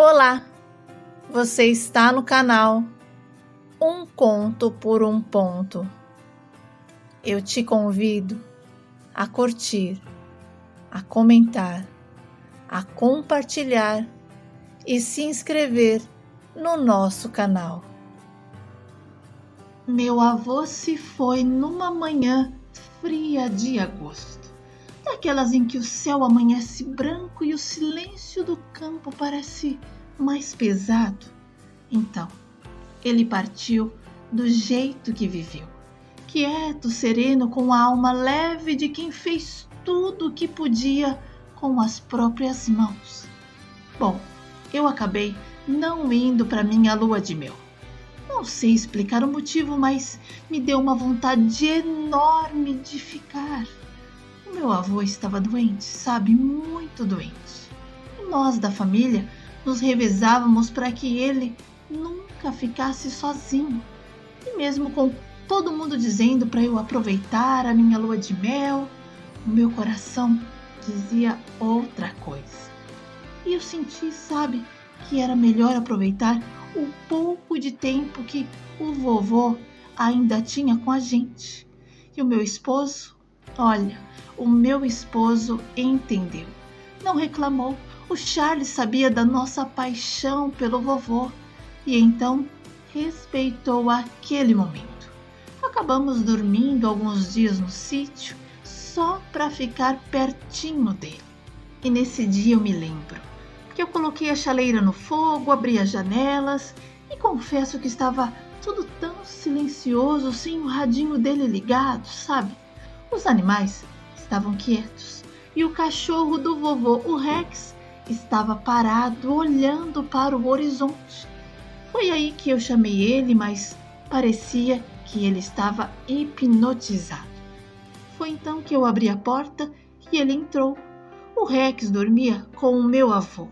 Olá, você está no canal Um Conto por um Ponto. Eu te convido a curtir, a comentar, a compartilhar e se inscrever no nosso canal. Meu avô se foi numa manhã fria de agosto, daquelas em que o céu amanhece branco e o silêncio do campo parece mais pesado. Então, ele partiu do jeito que viveu, quieto, sereno, com a alma leve de quem fez tudo o que podia com as próprias mãos. Bom, eu acabei não indo para minha lua de mel. Não sei explicar o motivo, mas me deu uma vontade enorme de ficar. O meu avô estava doente, sabe? Muito doente. E nós da família nos revezávamos para que ele nunca ficasse sozinho. E mesmo com todo mundo dizendo para eu aproveitar a minha lua de mel, o meu coração dizia outra coisa. E eu senti, sabe, que era melhor aproveitar o pouco de tempo que o vovô ainda tinha com a gente. E o meu esposo, olha, o meu esposo entendeu. Não reclamou. O Charles sabia da nossa paixão pelo vovô e então respeitou aquele momento. Acabamos dormindo alguns dias no sítio só para ficar pertinho dele. E nesse dia eu me lembro que eu coloquei a chaleira no fogo, abri as janelas e confesso que estava tudo tão silencioso sem o radinho dele ligado, sabe? Os animais estavam quietos e o cachorro do vovô, o Rex, estava parado olhando para o horizonte. Foi aí que eu chamei ele, mas parecia que ele estava hipnotizado. Foi então que eu abri a porta e ele entrou. O Rex dormia com o meu avô,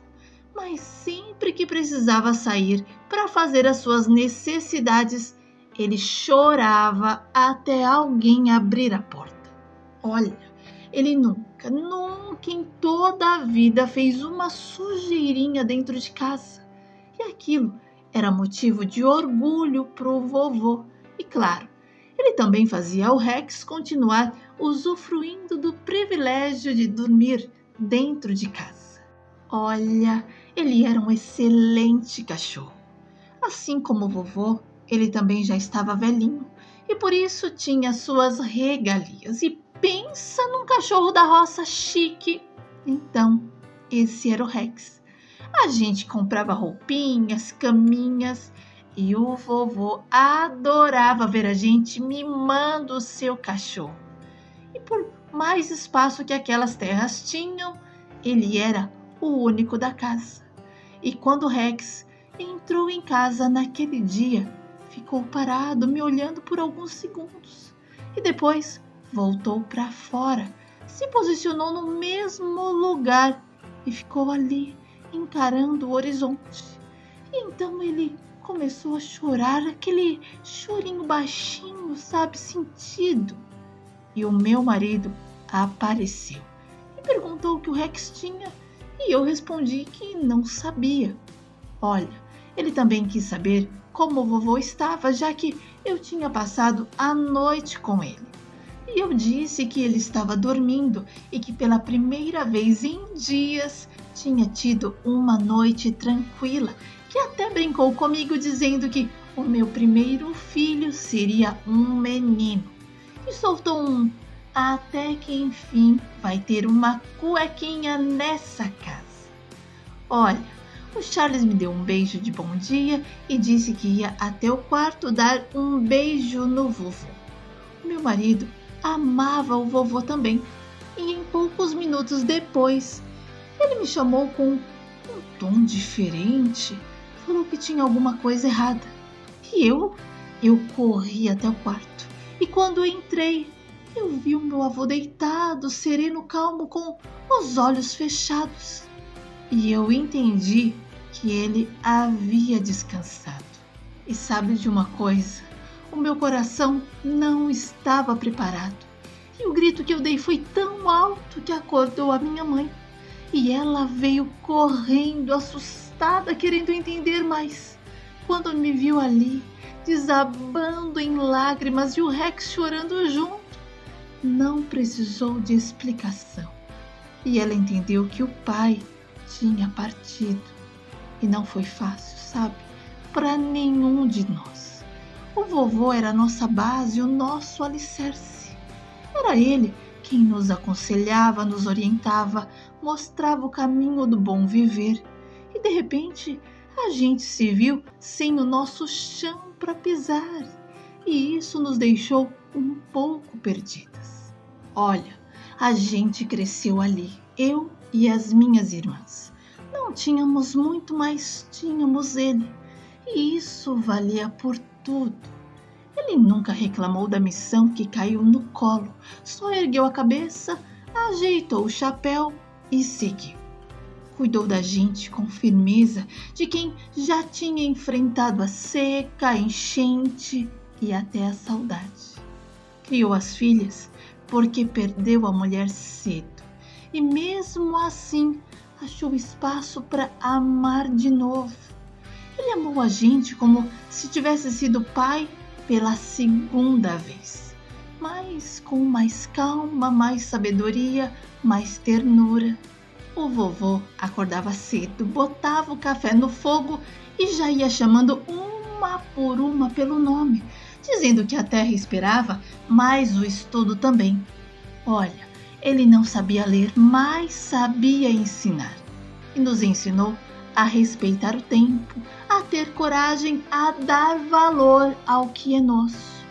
mas sempre que precisava sair para fazer as suas necessidades, ele chorava até alguém abrir a porta. Olha, ele nunca em toda a vida fez uma sujeirinha dentro de casa. E aquilo era motivo de orgulho para o vovô. E claro, ele também fazia o Rex continuar usufruindo do privilégio de dormir dentro de casa. Olha, ele era um excelente cachorro. Assim como o vovô, ele também já estava velhinho e por isso tinha suas regalias. E pensa num cachorro da roça chique. Então, esse era o Rex. A gente comprava roupinhas, caminhas e o vovô adorava ver a gente mimando o seu cachorro. E por mais espaço que aquelas terras tinham, ele era o único da casa. E quando o Rex entrou em casa naquele dia, ficou parado me olhando por alguns segundos e depois voltou para fora, se posicionou no mesmo lugar e ficou ali encarando o horizonte. E então ele começou a chorar, aquele chorinho baixinho, sabe, sentido. E o meu marido apareceu e perguntou o que o Rex tinha e eu respondi que não sabia. Olha, ele também quis saber como o vovô estava, já que eu tinha passado a noite com ele. E eu disse que ele estava dormindo e que pela primeira vez em dias tinha tido uma noite tranquila, que até brincou comigo dizendo que o meu primeiro filho seria um menino. E soltou um: até que enfim vai ter uma cuequinha nessa casa. Olha, o Charles me deu um beijo de bom dia e disse que ia até o quarto dar um beijo no vovô. O meu marido amava o vovô também e em poucos minutos depois ele me chamou com um tom diferente, falou que tinha alguma coisa errada. E eu corri até o quarto e quando entrei eu vi o meu avô deitado, sereno, calmo, com os olhos fechados. E eu entendi que ele havia descansado. E sabe de uma coisa? O meu coração não estava preparado. E o grito que eu dei foi tão alto que acordou a minha mãe. E ela veio correndo, assustada, assustada, querendo entender mais. Quando me viu ali, desabando em lágrimas e o Rex chorando junto, não precisou de explicação. E ela entendeu que o pai tinha partido. E não foi fácil, sabe? Para nenhum de nós. O vovô era a nossa base, o nosso alicerce. Era ele quem nos aconselhava, nos orientava, mostrava o caminho do bom viver. E de repente, a gente se viu sem o nosso chão para pisar. E isso nos deixou um pouco perdidas. Olha, a gente cresceu ali, eu e as minhas irmãs. Não tínhamos muito, mas tínhamos ele. E isso valia por tudo. Ele nunca reclamou da missão que caiu no colo. Só ergueu a cabeça, ajeitou o chapéu e seguiu. Cuidou da gente com firmeza de quem já tinha enfrentado a seca, a enchente e até a saudade. Criou as filhas porque perdeu a mulher cedo. E mesmo assim, achou espaço para amar de novo. Ele amou a gente como se tivesse sido pai pela segunda vez, mas com mais calma, mais sabedoria, mais ternura. O vovô acordava cedo, botava o café no fogo e já ia chamando uma por uma pelo nome, dizendo que a terra esperava, mas o estudo também. Olha, ele não sabia ler, mas sabia ensinar. E nos ensinou a respeitar o tempo, a ter coragem, a dar valor ao que é nosso.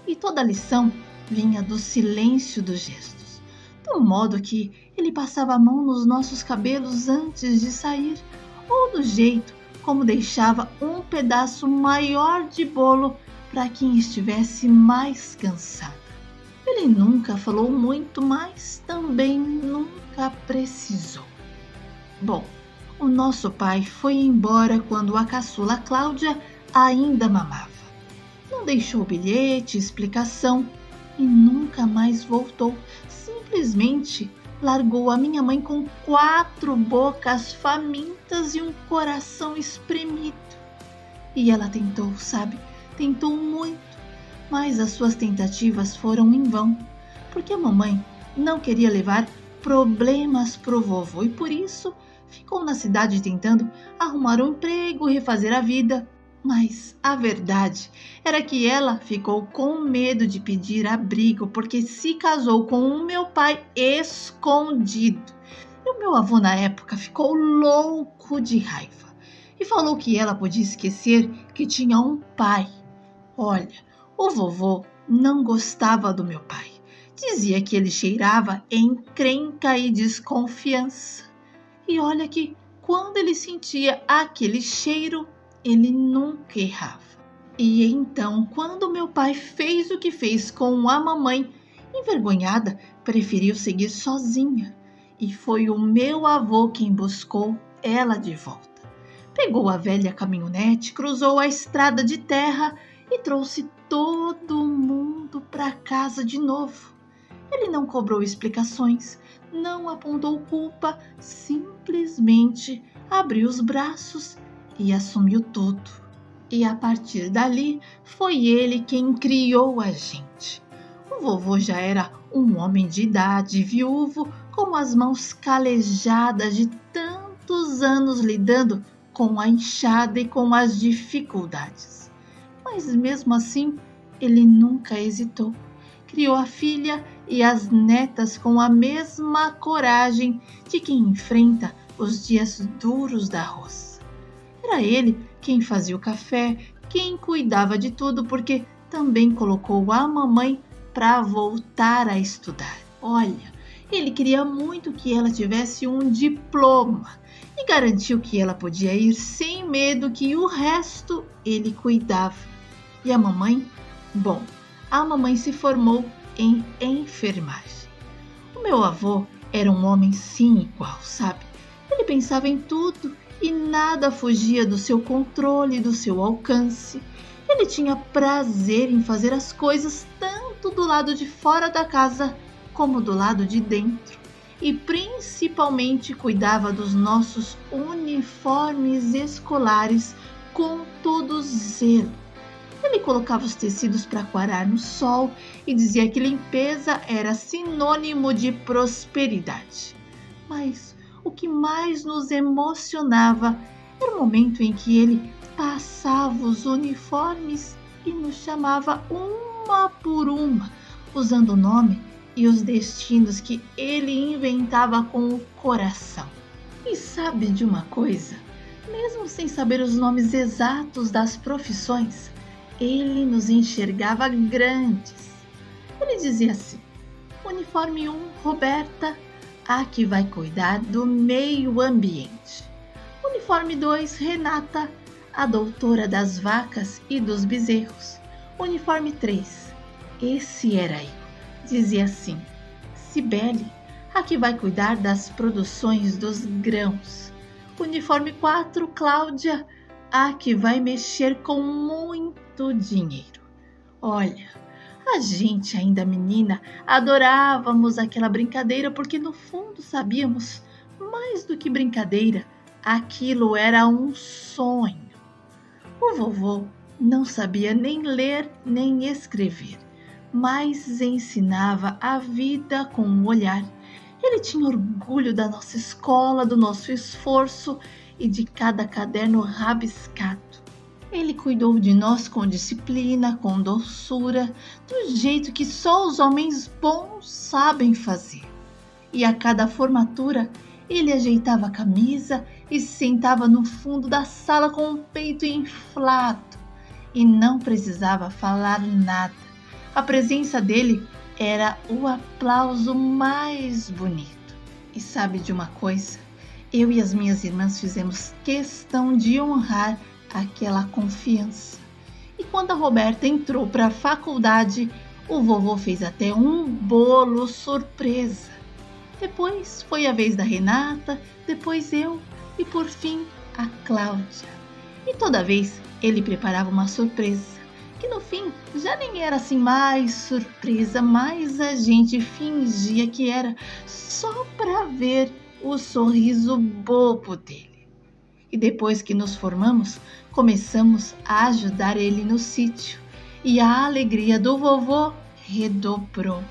E toda a lição vinha do silêncio dos gestos, do modo que ele passava a mão nos nossos cabelos antes de sair, ou do jeito como deixava um pedaço maior de bolo para quem estivesse mais cansado. Ele nunca falou muito, mas também nunca precisou. Bom, o nosso pai foi embora quando a caçula Cláudia ainda mamava. Não deixou bilhete, explicação e nunca mais voltou. Simplesmente largou a minha mãe com 4 bocas famintas e um coração espremido. E ela tentou, sabe? Tentou muito, mas as suas tentativas foram em vão, porque a mamãe não queria levar problemas pro vovô e por isso ficou na cidade tentando arrumar um emprego, refazer a vida. Mas a verdade era que ela ficou com medo de pedir abrigo porque se casou com o meu pai escondido. E o meu avô na época ficou louco de raiva e falou que ela podia esquecer que tinha um pai. Olha, o vovô não gostava do meu pai. Dizia que ele cheirava encrenca e desconfiança. E olha que, quando ele sentia aquele cheiro, ele nunca errava. E então, quando meu pai fez o que fez com a mamãe, envergonhada, preferiu seguir sozinha. E foi o meu avô quem buscou ela de volta. Pegou a velha caminhonete, cruzou a estrada de terra e trouxe todo mundo para casa de novo. Ele não cobrou explicações, não apontou culpa, simplesmente abriu os braços e assumiu tudo. E a partir dali, foi ele quem criou a gente. O vovô já era um homem de idade, viúvo, com as mãos calejadas de tantos anos lidando com a enxada e com as dificuldades. Mas mesmo assim, ele nunca hesitou. Criou a filha e as netas com a mesma coragem de quem enfrenta os dias duros da roça. Era ele quem fazia o café, quem cuidava de tudo, porque também colocou a mamãe para voltar a estudar. Olha, ele queria muito que ela tivesse um diploma e garantiu que ela podia ir sem medo, que o resto ele cuidava. E a mamãe? Bom, a mamãe se formou em enfermagem. O meu avô era um homem sim igual, sabe? Ele pensava em tudo e nada fugia do seu controle, do seu alcance. Ele tinha prazer em fazer as coisas tanto do lado de fora da casa como do lado de dentro. e principalmente cuidava dos nossos uniformes escolares com todo zelo. Ele colocava os tecidos para coarar no sol e dizia que limpeza era sinônimo de prosperidade. Mas o que mais nos emocionava era o momento em que ele passava os uniformes e nos chamava uma por uma, usando o nome e os destinos que ele inventava com o coração. E sabe de uma coisa? Mesmo sem saber os nomes exatos das profissões, ele nos enxergava grandes. Ele dizia assim: uniforme 1, Roberta, a que vai cuidar do meio ambiente. Uniforme 2, Renata, a doutora das vacas e dos bezerros. Uniforme 3, esse era eu. Dizia assim: Cibele, a que vai cuidar das produções dos grãos. Uniforme 4, Cláudia, a que vai mexer com muito dinheiro. Olha, a gente ainda menina adorávamos aquela brincadeira porque no fundo sabíamos, mais do que brincadeira, aquilo era um sonho. O vovô não sabia nem ler nem escrever, mas ensinava a vida com um olhar. Ele tinha orgulho da nossa escola, do nosso esforço e de cada caderno rabiscado. Ele cuidou de nós com disciplina, com doçura, do jeito que só os homens bons sabem fazer. E a cada formatura, ele ajeitava a camisa e se sentava no fundo da sala com o peito inflado. E não precisava falar nada. A presença dele era o aplauso mais bonito. E sabe de uma coisa? Eu e as minhas irmãs fizemos questão de honrar aquela confiança. E quando a Roberta entrou para a faculdade, o vovô fez até um bolo surpresa. Depois foi a vez da Renata, depois eu e por fim a Cláudia. E toda vez ele preparava uma surpresa, que no fim já nem era assim mais surpresa, mas a gente fingia que era só para ver o sorriso bobo dele. E depois que nos formamos, começamos a ajudar ele no sítio e a alegria do vovô redobrou.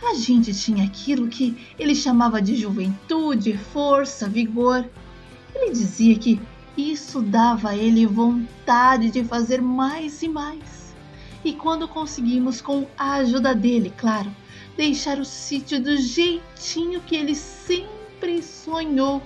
A gente tinha aquilo que ele chamava de juventude, força, vigor. Ele dizia que isso dava a ele vontade de fazer mais e mais. E quando conseguimos, com a ajuda dele, claro, deixar o sítio do jeitinho que ele sempre sonhou,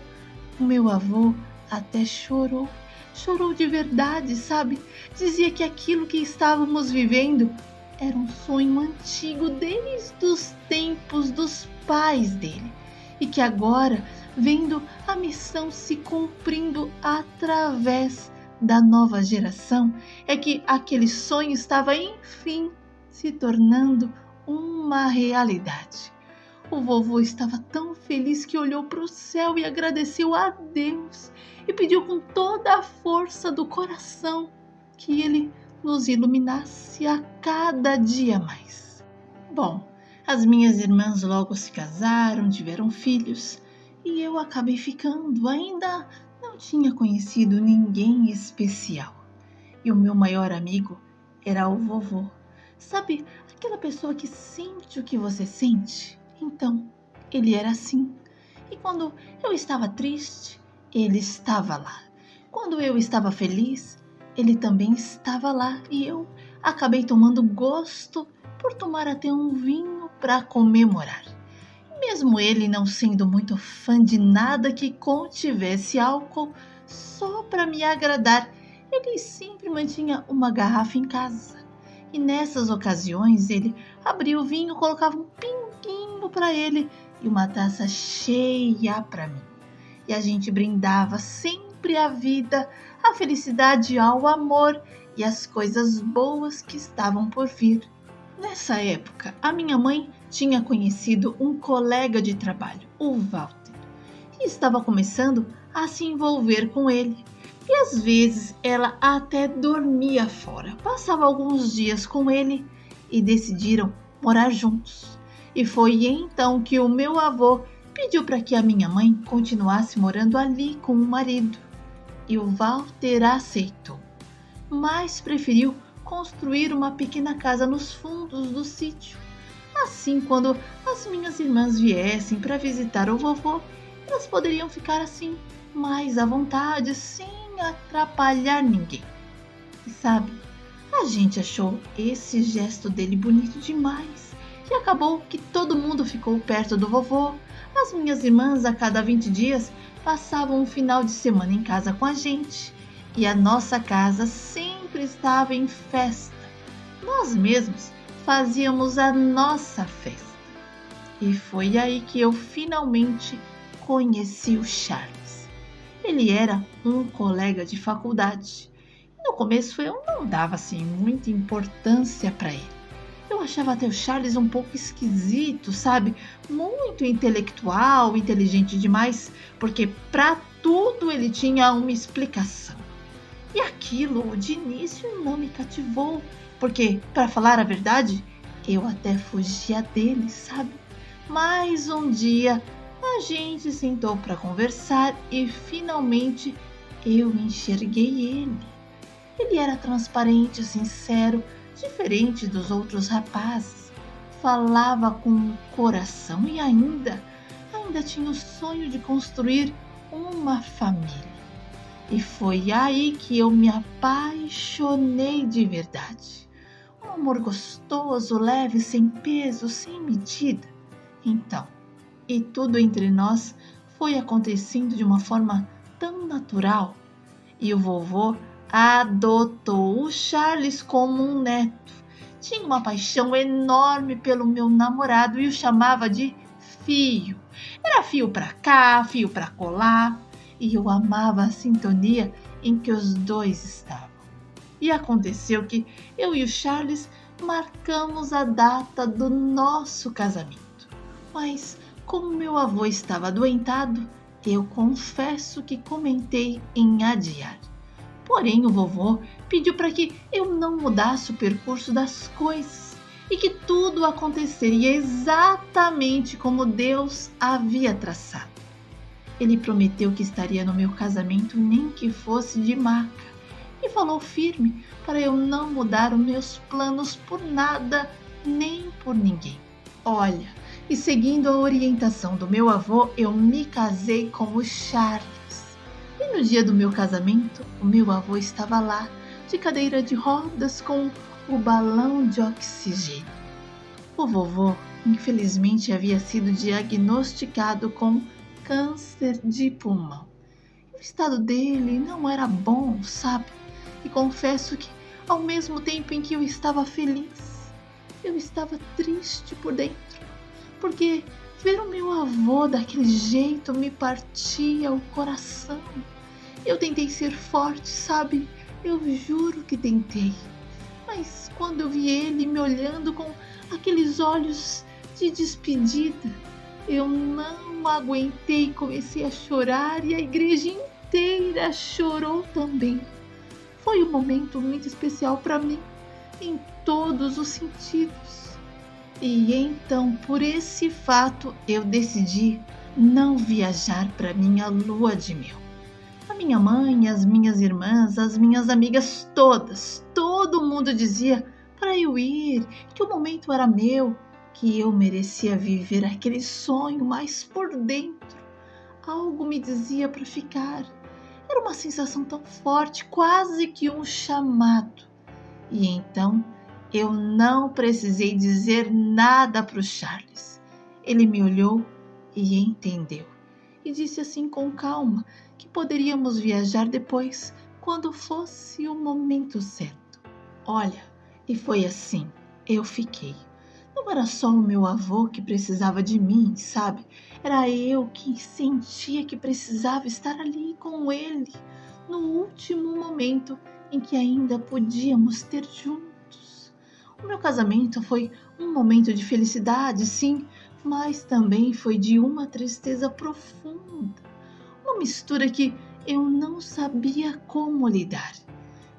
o meu avô até chorou. Chorou de verdade, sabe? Dizia que aquilo que estávamos vivendo era um sonho antigo desde os tempos dos pais dele. E que agora, vendo a missão se cumprindo através da nova geração, é que aquele sonho estava, enfim, se tornando uma realidade. O vovô estava tão feliz que olhou para o céu e agradeceu a Deus e pediu com toda a força do coração que ele nos iluminasse a cada dia mais. Bom, as minhas irmãs logo se casaram, tiveram filhos e eu acabei ficando. Ainda não tinha conhecido ninguém especial. E o meu maior amigo era o vovô. Sabe, aquela pessoa que sente o que você sente? Então, ele era assim. E quando eu estava triste, ele estava lá. Quando eu estava feliz, ele também estava lá. E eu acabei tomando gosto por tomar até um vinho para comemorar. Mesmo ele não sendo muito fã de nada que contivesse álcool, só para me agradar, ele sempre mantinha uma garrafa em casa. E nessas ocasiões ele abria o vinho, colocava um pinguinho para ele e uma taça cheia para mim. E a gente brindava sempre a vida, a felicidade, ao amor e as coisas boas que estavam por vir. Nessa época, a minha mãe tinha conhecido um colega de trabalho, o Walter, e estava começando a se envolver com ele. E às vezes ela até dormia fora, passava alguns dias com ele e decidiram morar juntos. E foi então que o meu avô pediu para que a minha mãe continuasse morando ali com o marido. E o Walter aceitou, mas preferiu construir uma pequena casa nos fundos do sítio. Assim, quando as minhas irmãs viessem para visitar o vovô, elas poderiam ficar assim, mais à vontade, sem atrapalhar ninguém. E sabe, a gente achou esse gesto dele bonito demais. E acabou que todo mundo ficou perto do vovô. As minhas irmãs, a cada 20 dias, passavam um final de semana em casa com a gente. E a nossa casa sempre estava em festa. Nós mesmos fazíamos a nossa festa. E foi aí que eu finalmente conheci o Charles. Ele era um colega de faculdade. No começo eu não dava assim muita importância para ele. Eu achava até o Charles um pouco esquisito, sabe? Muito intelectual, inteligente demais, porque para tudo ele tinha uma explicação. E aquilo de início não me cativou, porque, para falar a verdade, eu até fugia dele, sabe? Mas um dia a gente sentou para conversar e finalmente eu enxerguei ele. Ele era transparente, sincero, diferente dos outros rapazes. Falava com o coração e ainda tinha o sonho de construir uma família. E foi aí que eu me apaixonei de verdade. Um amor gostoso, leve, sem peso, sem medida. Então, e tudo entre nós foi acontecendo de uma forma tão natural. E o vovô adotou o Charles como um neto. Tinha uma paixão enorme pelo meu namorado e o chamava de fio. Era fio para cá, fio para colar, e eu amava a sintonia em que os dois estavam. E aconteceu que eu e o Charles marcamos a data do nosso casamento. Mas como meu avô estava adoentado, eu confesso que comentei em adiar. Porém, o vovô pediu para que eu não mudasse o percurso das coisas e que tudo aconteceria exatamente como Deus havia traçado. Ele prometeu que estaria no meu casamento nem que fosse de maca e falou firme para eu não mudar os meus planos por nada nem por ninguém. Olha, e seguindo a orientação do meu avô, eu me casei com o Charles. E no dia do meu casamento, o meu avô estava lá, de cadeira de rodas com o balão de oxigênio. O vovô, infelizmente, havia sido diagnosticado com câncer de pulmão. O estado dele não era bom, sabe? E confesso que, ao mesmo tempo em que eu estava feliz, eu estava triste por dentro, porque ver o meu avô daquele jeito me partia o coração. Eu tentei ser forte, sabe? Eu juro que tentei. Mas quando eu vi ele me olhando com aqueles olhos de despedida, eu não aguentei e comecei a chorar e a igreja inteira chorou também. Foi um momento muito especial para mim, em todos os sentidos. E então, por esse fato, eu decidi não viajar para minha lua de mel. A minha mãe, as minhas irmãs, as minhas amigas todas, todo mundo dizia para eu ir, que o momento era meu, que eu merecia viver aquele sonho, mas por dentro algo me dizia para ficar. Era uma sensação tão forte, quase que um chamado. E então eu não precisei dizer nada para o Charles. Ele me olhou e entendeu. E disse assim com calma que poderíamos viajar depois, quando fosse o momento certo. Olha, e foi assim, eu fiquei. Não era só o meu avô que precisava de mim, sabe? Era eu que sentia que precisava estar ali com ele, no último momento em que ainda podíamos ter juntos. O meu casamento foi um momento de felicidade, sim, mas também foi de uma tristeza profunda. Uma mistura que eu não sabia como lidar.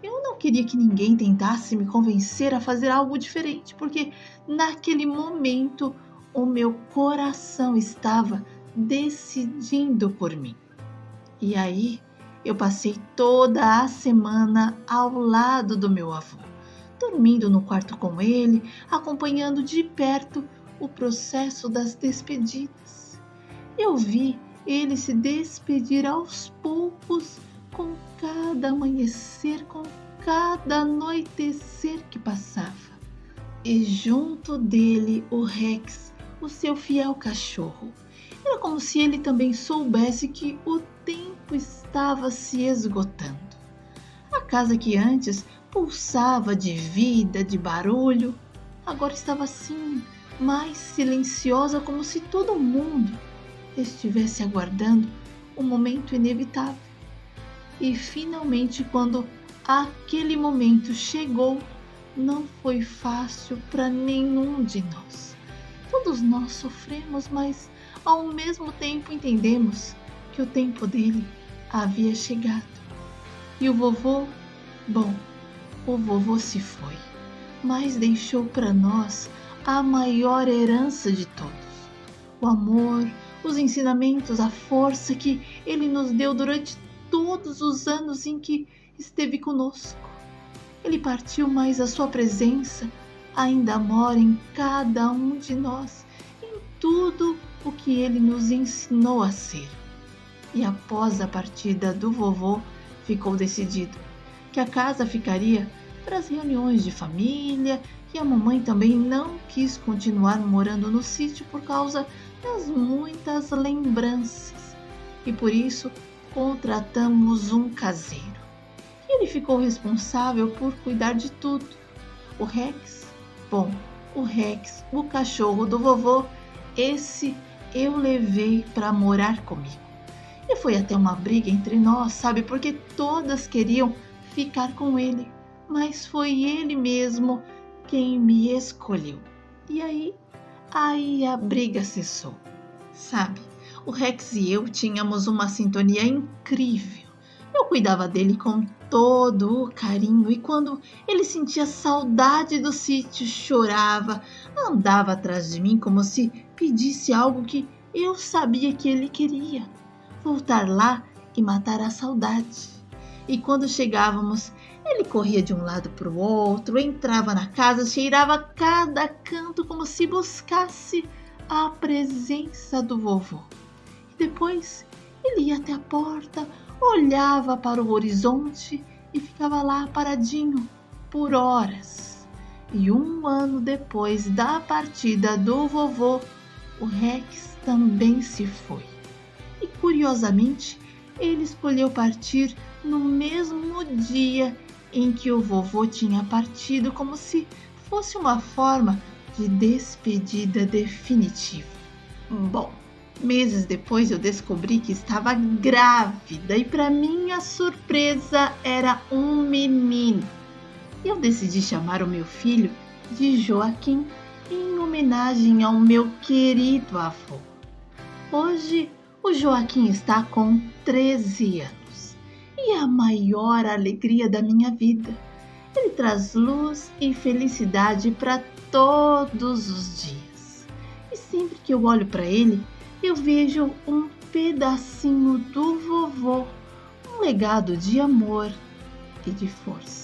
Eu não queria que ninguém tentasse me convencer a fazer algo diferente, porque naquele momento o meu coração estava decidindo por mim. E aí eu passei toda a semana ao lado do meu avô, dormindo no quarto com ele, acompanhando de perto o processo das despedidas. Eu vi ele se despedir aos poucos, com cada amanhecer, com cada anoitecer que passava. E junto dele o Rex, o seu fiel cachorro. Era como se ele também soubesse que o tempo estava se esgotando. A casa que antes pulsava de vida, de barulho, agora estava assim, mais silenciosa, como se todo mundo estivesse aguardando o momento inevitável. E finalmente, quando aquele momento chegou, não foi fácil para nenhum de nós. Todos nós sofremos, mas ao mesmo tempo entendemos que o tempo dele havia chegado. E o vovô, bom, o vovô se foi, mas deixou para nós a maior herança de todos: o amor, os ensinamentos, a força que ele nos deu durante todos os anos em que esteve conosco. Ele partiu, mas a sua presença ainda mora em cada um de nós, em tudo o que ele nos ensinou a ser. E após a partida do vovô, ficou decidido que a casa ficaria para as reuniões de família, e a mamãe também não quis continuar morando no sítio por causa das muitas lembranças. E por isso contratamos um caseiro. Ele ficou responsável por cuidar de tudo. O Rex, bom, o Rex, o cachorro do vovô, esse eu levei para morar comigo. E foi até uma briga entre nós, sabe? Porque todas queriam ficar com ele, mas foi ele mesmo quem me escolheu. E aí a briga cessou. Sabe, o Rex e eu tínhamos uma sintonia incrível. Eu cuidava dele com todo o carinho, e quando ele sentia saudade do sítio, chorava, andava atrás de mim como se pedisse algo que eu sabia que ele queria: voltar lá e matar a saudade. E quando chegávamos, ele corria de um lado para o outro, entrava na casa, cheirava cada canto como se buscasse a presença do vovô. E depois ele ia até a porta, olhava para o horizonte e ficava lá paradinho por horas. E 1 ano depois da partida do vovô, o Rex também se foi. E curiosamente, ele escolheu partir no mesmo dia em que o vovô tinha partido, como se fosse uma forma de despedida definitiva. Bom, meses depois eu descobri que estava grávida, e para minha surpresa era um menino. Eu decidi chamar o meu filho de Joaquim, em homenagem ao meu querido avô. Hoje o Joaquim está com 13 anos e é a maior alegria da minha vida. Ele traz luz e felicidade para todos os dias. E sempre que eu olho para ele, eu vejo um pedacinho do vovô, um legado de amor e de força.